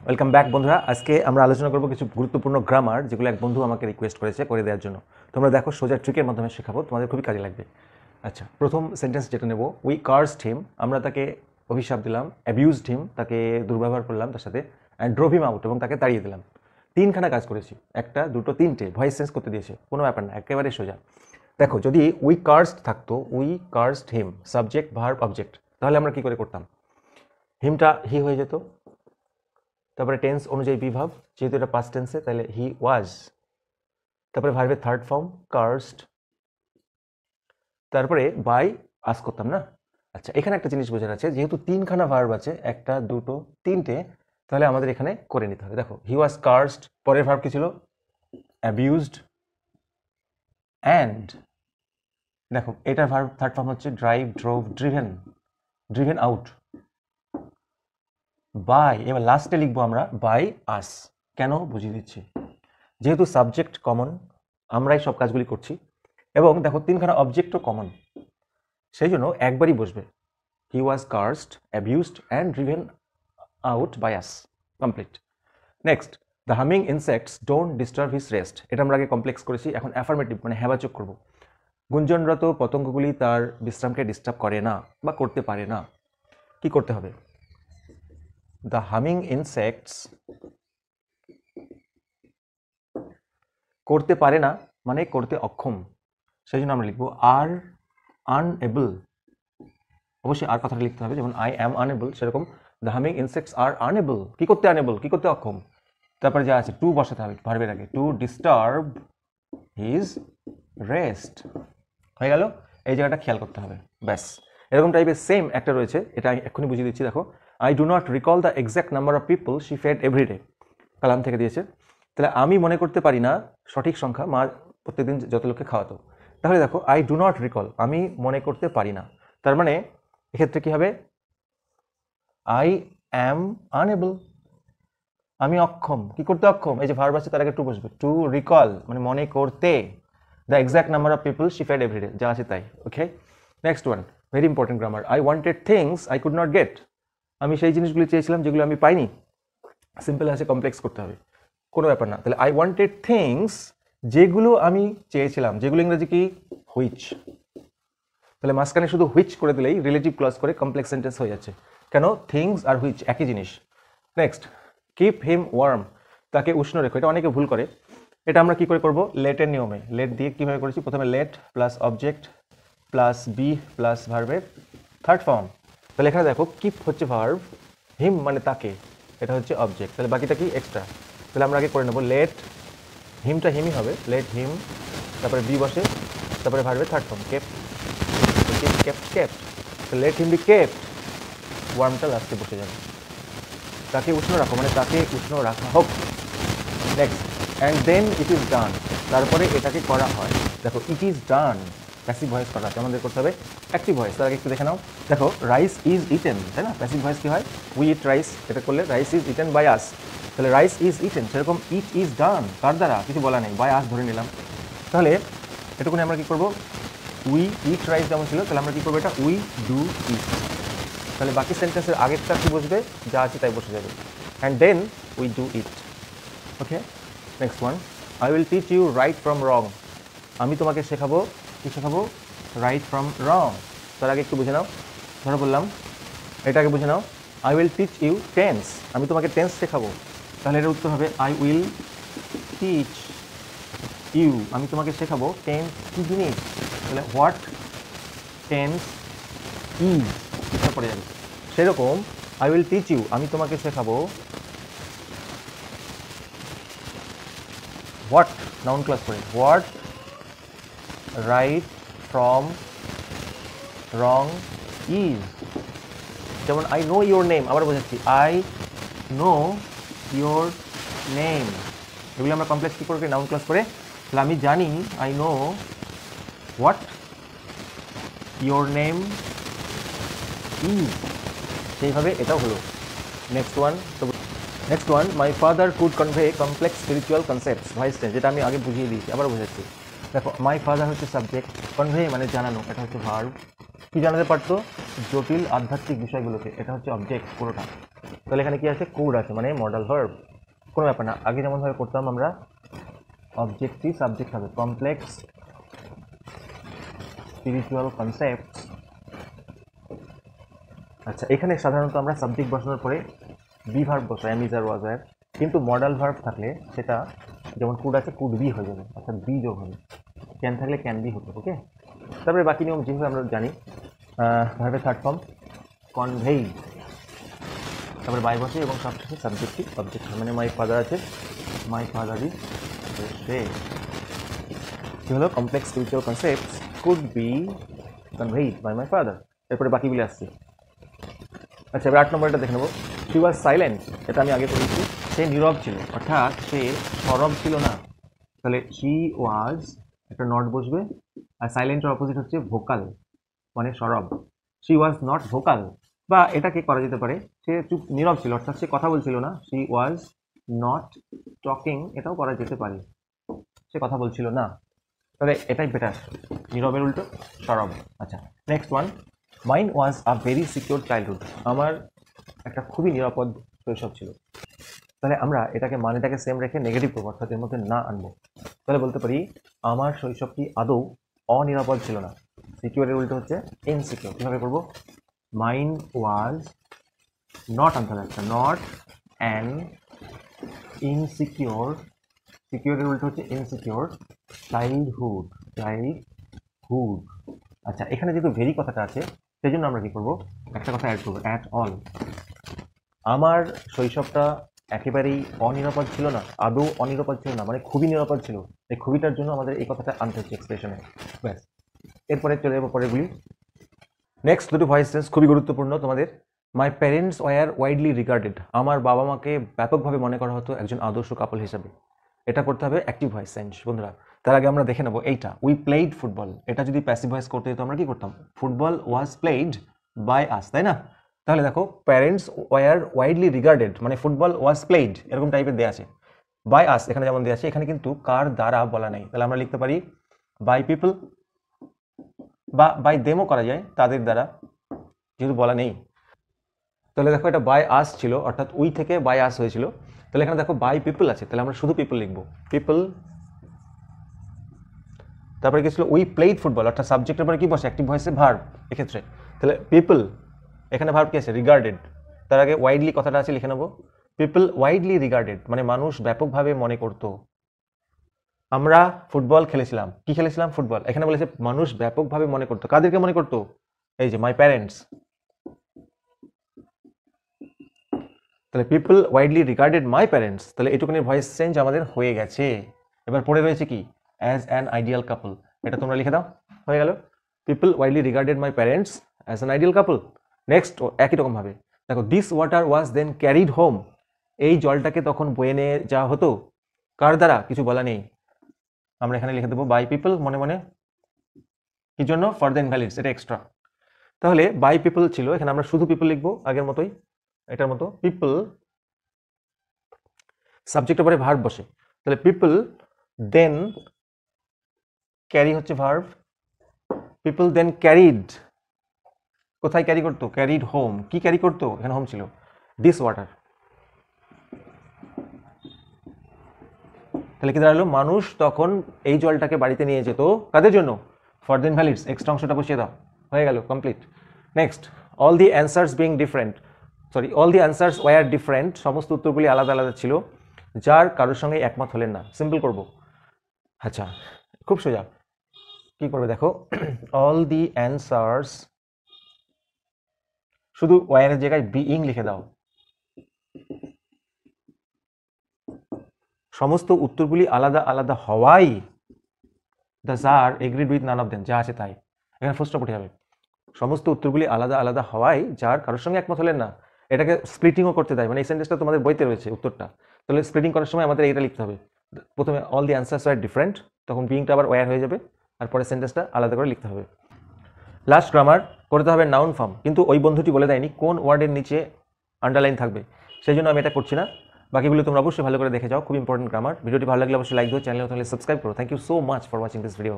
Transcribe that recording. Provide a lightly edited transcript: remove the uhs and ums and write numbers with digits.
Welcome back বন্ধুরা। আজকে আমরা আলোচনা করব কিছু গুরুত্বপূর্ণ গ্রামার যেগুলো এক বন্ধু আমাকে রিকোয়েস্ট করেছে করে দেওয়ার জন্য। তোমরা দেখো, সোজা ট্রিকের মাধ্যমে শেখাবো, তোমাদের খুবই কাজে লাগবে। আচ্ছা, প্রথম সেন্টেন্স যেটা নেব, উই কার্সড হিম, আমরা তাকে অভিশাপ দিলাম। অ্যাবিউজড হিম, তাকে দুর্ব্যবহার করলাম তার সাথে। অ্যান্ড ড্রোভ হিম আউট, এবং তাকে তাড়িয়ে দিলাম। তিনখানা কাজ করেছি, একটা দুটো তিনটে, ভয়েস চেঞ্জ করতে দিয়েছে, কোনো ব্যাপার না, একেবারে সোজা। দেখো, যদি উই কার্সড থাকতো, we cursed him, subject verb object, তাহলে আমরা কি করে করতাম? হিমটা হি হয়ে যেত, তারপরে টেন্স অনুযায়ী বিভাব, যেহেতু এটা পাস্ট টেন্সে তাহলে হি ওয়াজ, তারপরে ভার্বের থার্ড ফর্ম কার্সড, তারপরে বাই আস করতাম না। আচ্ছা, এখানে একটা জিনিস বোঝার আছে, যেহেতু তিনখানা ভার্ব আছে, একটা দুটো তিনটে, তাহলে আমাদের এখানে করে নিতে হবে। দেখো, হি ওয়াজ কার্সড, পরের ভার্ব কি ছিল? অ্যাবিউজড। অ্যান্ড দেখো, এটার ভার্ব থার্ড ফর্ম হচ্ছে drive, drove, driven, driven out. By, এবার লাস্টে লিখবো আমরা বাই আস। কেন বুঝিয়ে দিচ্ছি, যেহেতু সাবজেক্ট কমন, আমরাই সব কাজগুলি করছি, এবং দেখো তিনখানা অবজেক্টও কমন, সেই জন্য একবারই বসবে। He was cursed, abused and driven out by us. Complete. Next, the humming insects don't disturb his rest, এটা আমরা আগে কমপ্লেক্স করেছি, এখন অ্যাফার্মেটিভ মানে হ্যাবাচক করব। গুঞ্জনরত পতঙ্গগুলি তার বিশ্রামকে ডিস্টার্ব করে না বা করতে পারে না। কি করতে হবে? দ্য হামিং ইনসেক্টস করতে পারে না মানে করতে অক্ষম, সেই জন্য আমরা লিখবো আর আনএবল। অবশ্যই আর কথাটা লিখতে হবে, যেমন আই অ্যাম আনএবল, সেরকম the humming insects are unable, কি করতে আনএবল, কি করতে অক্ষম। তারপরে যা আছে টু বসাতে হবে ভার্বের আগে, টু ডিস্টার্ব হিজ রেস্ট। হয়ে গেল, এই জায়গাটা খেয়াল করতে হবে, ব্যাস। এরকম টাইপের সেম একটা রয়েছে, এটা আমি এক্ষুনি বুঝিয়ে দিচ্ছি। দেখো, I do not recall the exact number of people she fed everyday, column থেকে দিয়েছে। তাহলে আমি মনে করতে পারি না সঠিক সংখ্যা মা প্রত্যেকদিন যত লোককে খাওয়াতো। তাহলে দেখো, আই ডু নট রিকল, আমি মনে করতে পারি না, তার মানে এক্ষেত্রে কি হবে? আই অ্যাম আনএবল, আমি অক্ষম। কি করতে অক্ষম? এই যে ভার্ব আছে তার আগে টু বসবে, টু রিকল মানে মনে করতে। The exact number of people she fed everyday, যা আছে তাই। Okay, next one, very important grammar. I wanted things I could not get, আমি সেই জিনিসগুলি চেয়েছিলাম যেগুলো আমি পাইনি। সিম্পল আছে, কমপ্লেক্স করতে হবে, কোনো ব্যাপার না। তাহলে আই ওয়ান্টেড থিংস, যেগুলো আমি চেয়েছিলাম, যেগুলো ইংরেজি কি? হুইচ। তাহলে মাঝখানে শুধু হুইচ করে দিলেই রিলেটিভ ক্লজ করে কমপ্লেক্স সেন্টেন্স হয়ে যাচ্ছে। কেন? থিংস আর হুইচ একই জিনিস। নেক্সট, কিপ হিম ওয়ার্ম, তাকে উষ্ণ রেখো। এটা অনেকে ভুল করে, এটা আমরা কি করে করব? লেটের নিয়মে। লেট দিয়ে কিভাবে করেছি? প্রথমে let plus object plus be plus ভার্বের থার্ড ফর্ম। তাহলে এখানে দেখো, কিপ হচ্ছে ভার্ব, হিম মানে তাকে, এটা হচ্ছে অবজেক্ট, তাহলে বাকিটা কি? এক্সট্রা। তাহলে আমরা আগে করে নেব লেট, হিমটা হিমই হবে, লেট হিম, তারপরে বি বসে, তারপরে ভার্বের third form keep, kept kept. তো লেট হিম বি কেপ্ট, ওয়ার্মটা লাস্টে বসে যাবে। তাকে উষ্ণ রাখো মানে তাকে উষ্ণ রাখা হোক। Next, and then it is done, তারপরে এটাকে করা হয়। দেখো, it is done, passive voice করা আছে, আমাদের করতে হবে অ্যাক্টিভ ভয়েস। তার আগে একটু দেখে নাও। দেখো, রাইস ইজ ইটেন, তাই না? প্যাসিভ ভয়েস কি হয়? উই ইট রাইস, এটা করলে rice is eaten by us. তাহলে রাইস ইজ ইটেন, সেরকম ইট ইজ ডান কার দ্বারা? কিছু বলা নেই, বাই আস ধরে নিলাম। তাহলে এটুকুনি আমরা কি করবো? উই ইট রাইস যেমন ছিল, তাহলে আমরা কি করবো? এটা উই ডু ইট। তাহলে বাকি সেন্টেন্সের আগেরটা কি বসবে? যা আছে তাই বসে যাবে, and then we do it. Okay, next one, I will teach you right from wrong, আমি তোমাকে শেখাবো, কি শেখাবো? Right from wrong. তার আগে একটু বুঝে নাও, ধরো বললাম, এটাকে বুঝে নাও, I will teach you tense, আমি তোমাকে টেন্স শেখাবো। তাহলে এটার উত্তর হবে আই উইল টিচ ইউ, আমি তোমাকে শেখাবো টেন্স কি জিনিস। তাহলে হোয়াট টেন্স ইজ, এটা পড়ে যাবে। সেরকম আই উইল টিচ ইউ, আমি তোমাকে শেখাবো হোয়াট, নাউন ক্লাস করে, what right from wrong is. যেমন আই নো ইউর নেম, আবার বোঝাচ্ছি, আই নো ইউর নেম, এগুলো আমরা কমপ্লেক্স কী করে? নাউন ক্লাস করে। তাহলে আমি জানি, I know what your name is, সেইভাবে এটাও হলো। Next one, my father could convey complex spiritual concepts, voice change, যেটা আমি আগে বুঝিয়ে দিয়েছি, আবার বোঝাচ্ছি। দেখো, মাই ফাদার হচ্ছে সাবজেক্ট, কনভে মানে জানানো, এটা হচ্ছে ভার্ব, কি জানাতে পারতো? জটিল আধ্যাত্মিক বিষয়গুলোকে। এটা হচ্ছে অবজেক্ট পুরোটা। তাহলে এখানে কি আছে? কুড আছে, মানে মডাল ভার্ব। কোনো ব্যাপার না, আগে যেমনভাবে করতাম আমরা, অবজেক্টই সাবজেক্ট হবে। Complex spiritual concepts. আচ্ছা, এখানে সাধারণত আমরা সাবজেক্ট বসানোর পরে বি ভার্ব বসাই, এম ইজ আর ওয়াজ আর। কিন্তু মডাল ভার্ব থাকলে সেটা, যেমন কুড আছে, কুড বি হয়ে যাবে, অর্থাৎ বি যোগ হবে। ক্যান থাকলে ক্যান বি হতো। ওকে, তারপরে বাকি নিয়ম যেভাবে আমরা জানি। ভার্বের থার্ড ফর্ম কনভেই, তারপরে বাই বসে এবং সবশেষে সাবজেক্টিভ অবজেক্ট, মানে মাই ফাদার আছে, মাই ফাদার ইজ সে। কি হলো? Complex spiritual concepts could be conveyed by my father. এরপরে বাকিগুলি আসছে। আচ্ছা, এবার 8 নম্বরটা দেখে নেবো। শি ওয়াজ সাইলেন্ট, এটা আমি আগে করেছি। সে নীরব ছিল, অর্থাৎ সে সরব ছিল না। তাহলে শি ওয়াজ, একটা নট বসবে, আর সাইলেন্টের অপোজিট হচ্ছে ভোকাল, মানে সরব। শি ওয়াজ নট ভোকাল, বা এটাকে করা যেতে পারে সে চুপ নীরব ছিল, অর্থাৎ সে কথা বলছিল না। শি ওয়াজ নট টকিং, এটাও করা যেতে পারে, সে কথা বলছিল না। তাহলে এটাই বেটার, নীরবের উল্টো সরব। আচ্ছা, next one, mine was a very secure childhood, আমার একটা খুবই নিরাপদ শৈশব ছিল। তাহলে আমরা এটাকে মানেটাকে সেম রেখে নেগেটিভ করবো, অর্থাৎ এর মধ্যে না আনবো। তাহলে বলতে পারি আমার শৈশবটি আদৌ অনিরাপদ ছিল না। সিকিউরের উল্টো হচ্ছে ইনসিকিউর। কীভাবে করবো? মাইন ওয়াজ নট আনতে হবে একটা, নট অ্যান ইনসিকিউর, সিকিউরের উল্টো হচ্ছে ইনসিকিউর চাইল্ডহুড, চাইল্ডহুড। আচ্ছা, এখানে যেহেতু ভেরি কথাটা আছে, সেই জন্য আমরা কি করবো? একটা কথা অ্যাড করবো, অ্যাট অল। আমার শৈশবটা একেবারেই অনিরাপদ ছিল না, আদৌ অনিরাপদ ছিল না, মানে খুবই নিরাপদ ছিল। এই খুবইটার জন্য আমাদের এই কথাটা আনতে হচ্ছে এক্সপ্রেশনে। ব্যাস, এরপরে চলে যাবো পরেরগুলি। নেক্সট দুটো ভয়েস চেঞ্জ খুবই গুরুত্বপূর্ণ তোমাদের। My parents were widely regarded, আমার বাবা মাকে ব্যাপকভাবে মনে করা হতো একজন আদর্শ কাপল হিসাবে। এটা করতে হবে অ্যাক্টিভ ভয়েস চেঞ্জ বন্ধুরা। তার আগে আমরা দেখে নেবো এইটা, উই প্লেইড ফুটবল। এটা যদি প্যাসিভ ভয়েস করতে হতো আমরা কি করতাম? Football was played by us, তাই না? তাহলে দেখো, প্যারেন্টস ওয়ার ওয়াইডলি রিগার্ডেড মানে ফুটবল ওয়াজ প্লেইড এরকম টাইপের দেওয়া আছে। বাই আস এখানে যেমন দেওয়া আছে, এখানে কিন্তু কার দ্বারা বলা নেই। তাহলে আমরা লিখতে পারি বাই পিপল, বা বাই দেমও করা যায়, তাদের দ্বারা, যেহেতু বলা নেই। তাহলে দেখো, এটা বাই আস ছিল, অর্থাৎ উই থেকে বাই আস হয়েছিল। তাহলে এখানে দেখো বাই পিপল আছে, তাহলে আমরা শুধু পিপল লিখবো, পিপল। তারপরে কি ছিল? উই প্লেইড ফুটবল, অর্থাৎ সাবজেক্টের পরে কি বসে? অ্যাক্টিভ ভয়েসে ভার্ব এক্ষেত্রে। তাহলে পিপল, এখানে ভার্ব কি আছে? রিগার্ডেড। তার আগে ওয়াইডলি কথাটা আছে, লিখে নেবো পিপল ওয়াইডলি রিগার্ডেড, মানে মানুষ ব্যাপকভাবে মনে করতো। আমরা ফুটবল খেলেছিলাম, কি খেলেছিলাম? ফুটবল। এখানে বলেছে মানুষ ব্যাপকভাবে মনে করতো, কাদেরকে মনে করতো? এই যে মাই প্যারেন্টস। তাহলে people widely regarded my parents, তাহলে এটুকুনি ভয়েস চেঞ্জ আমাদের হয়ে গেছে। এবার পড়ে রয়েছে কি? অ্যাজ অ্যান আইডিয়াল কাপল, এটা তোমরা লিখে দাও, হয়ে গেল। People widely regarded my parents as an ideal couple. Next একই রকম ভাবে দেখো, this water was then carried home, এই জলটাকে তখন বয়ে নিয়ে যাওয়া হতো, কার দ্বারা? কিছু বলা নেই, আমরা এখানে লিখে দেবো বাই পিপল, মনে মনে। কি জন্য? ফর দ্য ইনভ্যালিডস, এটা এক্সট্রা। তাহলে বাই পিপল ছিল, এখানে আমরা শুধু পিপল লিখবো আগের মতোই, এটার মতো। পিপল সাবজেক্টের পরে ভার্ব বসে, তাহলে পিপল দেন ক্যারি হচ্ছে ভার্ব, পিপল দেন ক্যারিড, কোথায় ক্যারি করতো? Carried home. কি ক্যারি করতো? এখানে হোম ছিল, দিস ওয়াটার। তাহলে কি দাঁড়ালো? মানুষ তখন এই জলটাকে বাড়িতে নিয়ে যেত, কাদের জন্য? For the ইনভ্যালিডস। এক্সট্রা অংশটা বসিয়ে দাও, হয়ে গেল, complete. Next, all the answers being different, all the answers were different, সমস্ত উত্তরগুলি আলাদা আলাদা ছিল, যার কারোর সঙ্গে একমত হলেন না। সিম্পল করব। আচ্ছা, খুব সোজা। কি করবে দেখো, অল দি অ্যান্সার্স, শুধু ওয়ারের জায়গায় বিইং লিখে দাও। সমস্ত উত্তরগুলি আলাদা আলাদা হওয়াই, the jar agreed with none of them, যা আছে তাই। এখানে ফুল স্টপ উঠে যাবে। সমস্ত উত্তরগুলি আলাদা আলাদা হওয়াই যার কারোর সঙ্গে একমত হলেন না। এটাকে স্প্লিটিংও করতে দেয়, মানে এই সেন্টেন্সটা তোমাদের বইতে রয়েছে উত্তরটা। তাহলে স্প্লিটিং করার সময় আমাদের এইটা লিখতে হবে, প্রথমে all the answers are different, তখন বিইংটা আবার ওয়্যার হয়ে যাবে, আর পরে সেন্টেন্সটা আলাদা করে লিখতে হবে। লাস্ট গ্রামার করতে হবে নাউন ফর্ম, কিন্তু ওই বন্ধুটি বলে দেয়নি কোন ওয়ার্ডের নিচে আন্ডারলাইন থাকবে, সেই জন্য আমি এটা করছি না। বাকিগুলো তোমরা অবশ্যই ভালো করে দেখে যাও, খুব ইম্পর্টেন্ট গ্রামার। ভিডিওটি ভালো লাগলে অবশ্যই লাইক দিও, চ্যানেলে তাহলে সাবস্ক্রাইব করো। Thank you so much for watching this video.